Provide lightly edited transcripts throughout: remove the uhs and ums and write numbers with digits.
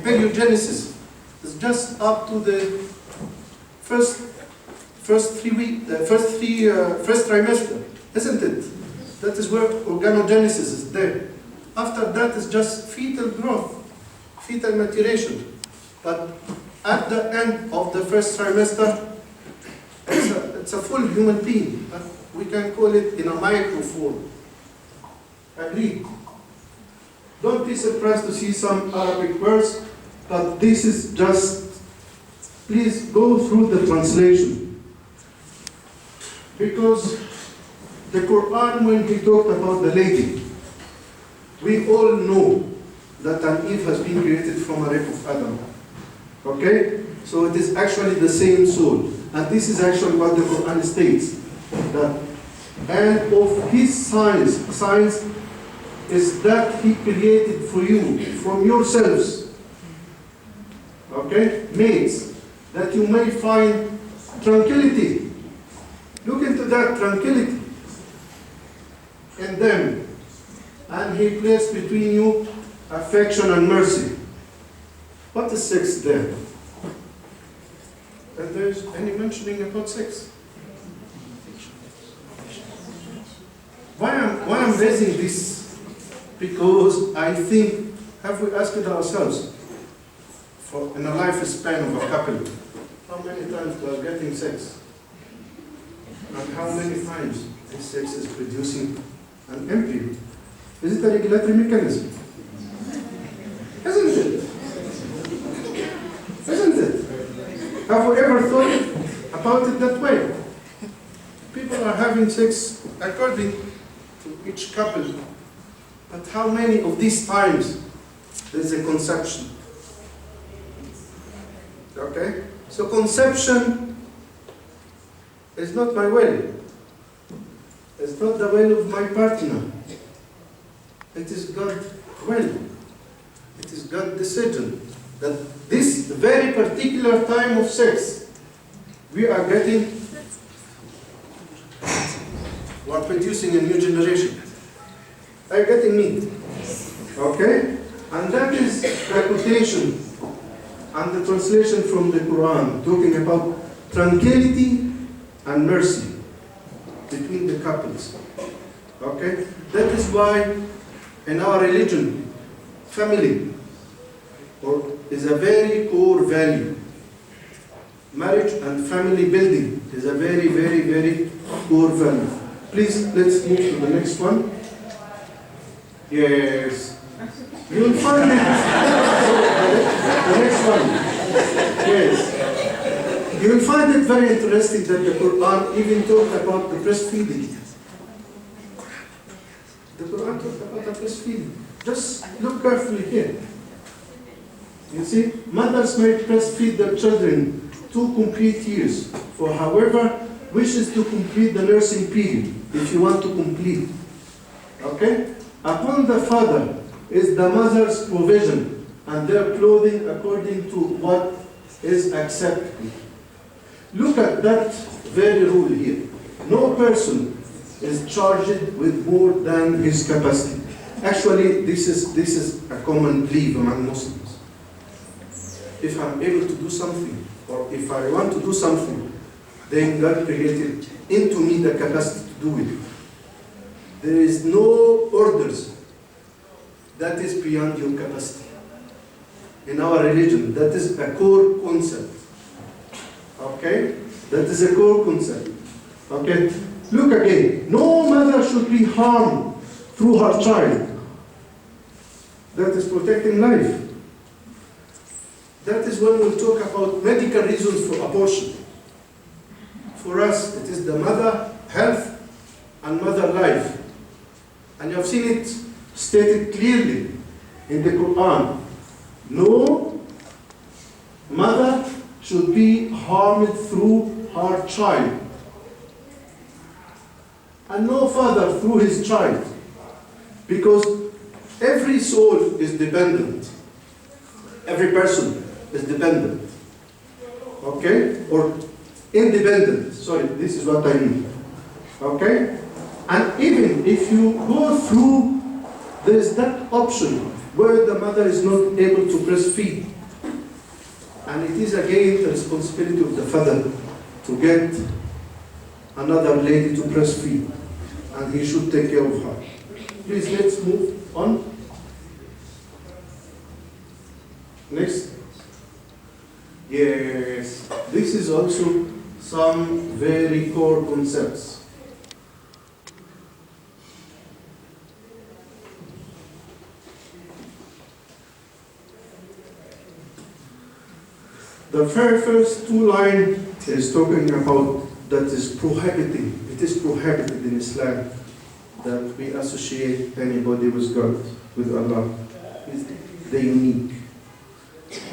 embryogenesis is just up to the first trimester, isn't it? That is where organogenesis is there. After that is just fetal growth, fetal maturation. But at the end of the first trimester, it's a full human being, but we can call it in a micro form. Agreed? Don't be surprised to see some Arabic words, but this is just, please go through the translation. Because the Quran, when he talked about the lady, we all know that an Eve has been created from a rib of Adam. Okay? So it is actually the same soul. And this is actually what the Quran states. That, and of his science is that he created for you, from yourselves, okay, mates, that you may find tranquility. Look into that tranquility in them. And he placed between you affection and mercy. What is sex there? And there's any mentioning about sex? Why I'm raising this? Because I think, have we asked ourselves, in a lifespan of a couple, how many times we are getting sex? And how many times this sex is producing an embryo? Is it a regulatory mechanism? Isn't it? Isn't it? Have we ever thought about it that way? People are having sex according to each couple. But how many of these times there is a conception? Okay? So conception is not my will. It's not the will of my partner. It is God's will. It is God's decision that this very particular time of sex, we are producing a new generation. Are you getting me? Okay? And that is the quotation and the translation from the Quran, talking about tranquility and mercy between the couples. Okay? That is why in our religion, family is a very core value. Marriage and family building is a very, very, very core value. Please, let's move to the next one. Yes. You will find it. The next one. Yes. You will find it very interesting that the Quran even talked about the breastfeeding. The Quran talked about the breastfeeding. Just look carefully here. You see, mothers may breastfeed their children 2 complete years, for however wishes to complete the nursing period, if you want to complete. Okay? Upon the father is the mother's provision and their clothing according to what is acceptable. Look at that very rule here. No person is charged with more than his capacity. Actually, this is a common belief among Muslims. If I'm able to do something, or if I want to do something, then God created into me the capacity to do it. There is no orders that is beyond your capacity. In our religion, that is a core concept. Okay? That is a core concept. Okay? Look again. No mother should be harmed through her child. That is protecting life. That is when we talk about medical reasons for abortion. For us, it is the mother health and mother life. And you have seen it stated clearly in the Quran. No mother should be harmed through her child. And no father through his child. Because every soul is dependent. Every person is dependent. Okay? Or independent. Sorry, this is what I mean. Okay? And even if you go through, there is that option where the mother is not able to breastfeed. And it is again the responsibility of the father to get another lady to breastfeed, and he should take care of her. Please, let's move on. Next. Yes, this is also some very core concepts. The very first two lines is talking about that is prohibiting. It is prohibited in Islam that we associate anybody with God, with Allah. They're unique.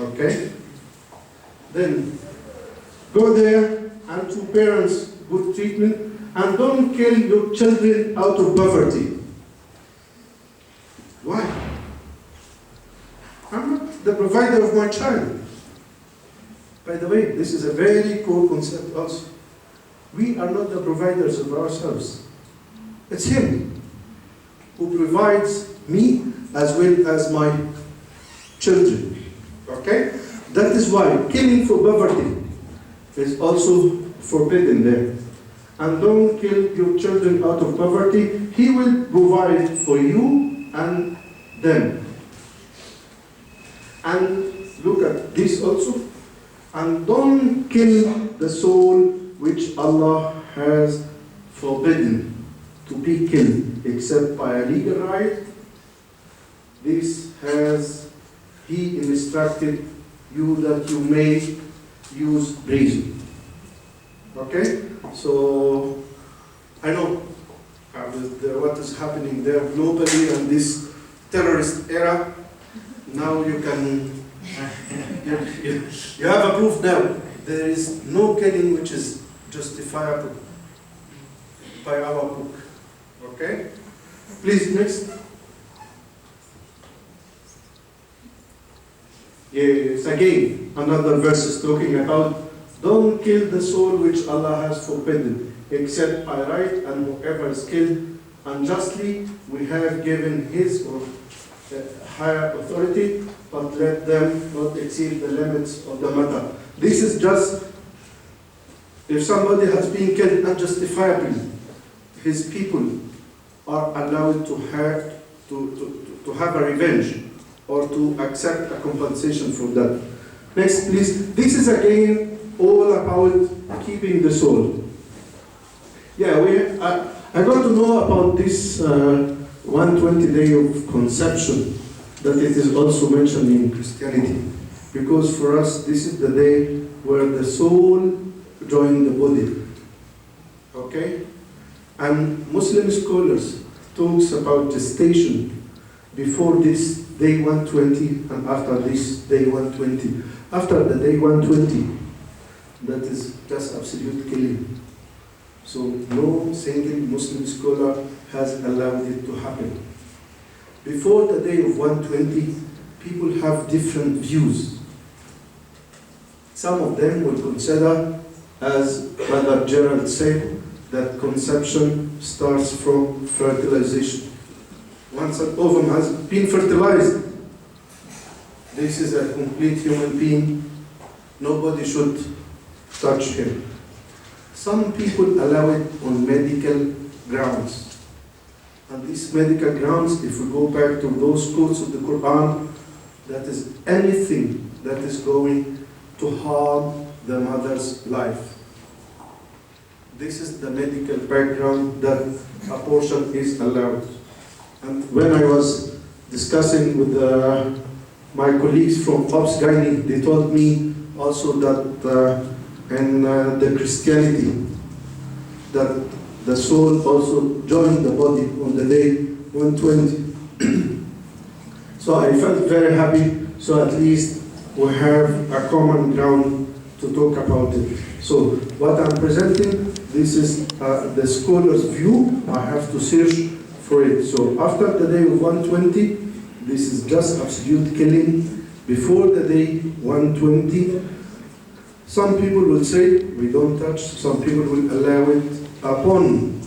Okay? Then go there and to parents good treatment, and don't kill your children out of poverty. Why? I'm not the provider of my child. By the way, this is a very core concept also. We are not the providers of ourselves. It's Him who provides me as well as my children. Okay? That is why killing for poverty is also forbidden there. And don't kill your children out of poverty. He will provide for you and them. And look at this also. And don't kill the soul which Allah has forbidden to be killed except by a legal right. This has He instructed you that you may use reason. Okay? So, I know with what is happening there globally and this terrorist era, now you can, you have a proof now. There is no killing which is justifiable by our book. Okay? Please, next. Yes, again, another verse is talking about don't kill the soul which Allah has forbidden, except by right, and whoever is killed unjustly, we have given his or higher authority, but let them not exceed the limits of the matter. This is just, if somebody has been killed unjustifiably, his people are allowed to have a revenge or to accept a compensation for that. Next, please. This is again all about keeping the soul. Yeah, I got to know about this 120 day of conception, that it is also mentioned in Christianity. Because for us, this is the day where the soul joins the body. Okay? And Muslim scholars talks about gestation before this day 120 and after this day 120. After the day 120, that is just absolute killing. So no single Muslim scholar has allowed it to happen. Before the day of 120, people have different views. Some of them will consider, as Brother Gerald said, that conception starts from fertilization. Once an ovum has been fertilized, this is a complete human being. Nobody should touch him. Some people allow it on medical grounds. And these medical grounds, if we go back to those quotes of the Quran, that is anything that is going to harm the mother's life. This is the medical background that abortion is allowed. And when I was discussing with my colleagues from Ops Gynae, they told me also that in the Christianity, that the soul also joined the body on the day 120. So I felt very happy, so at least we have a common ground to talk about it. So what I'm presenting, this is the scholar's view. I have to search for it. So after the day of 120, this is just absolute killing. Before the day 120, some people will say we don't touch, some people will allow it upon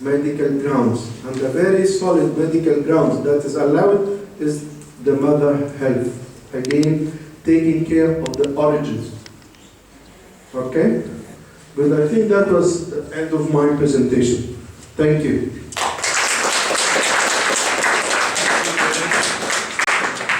medical grounds. And the very solid medical grounds that is allowed is the mother health. Again, taking care of the origins. Okay? But I think that was the end of my presentation. Thank you.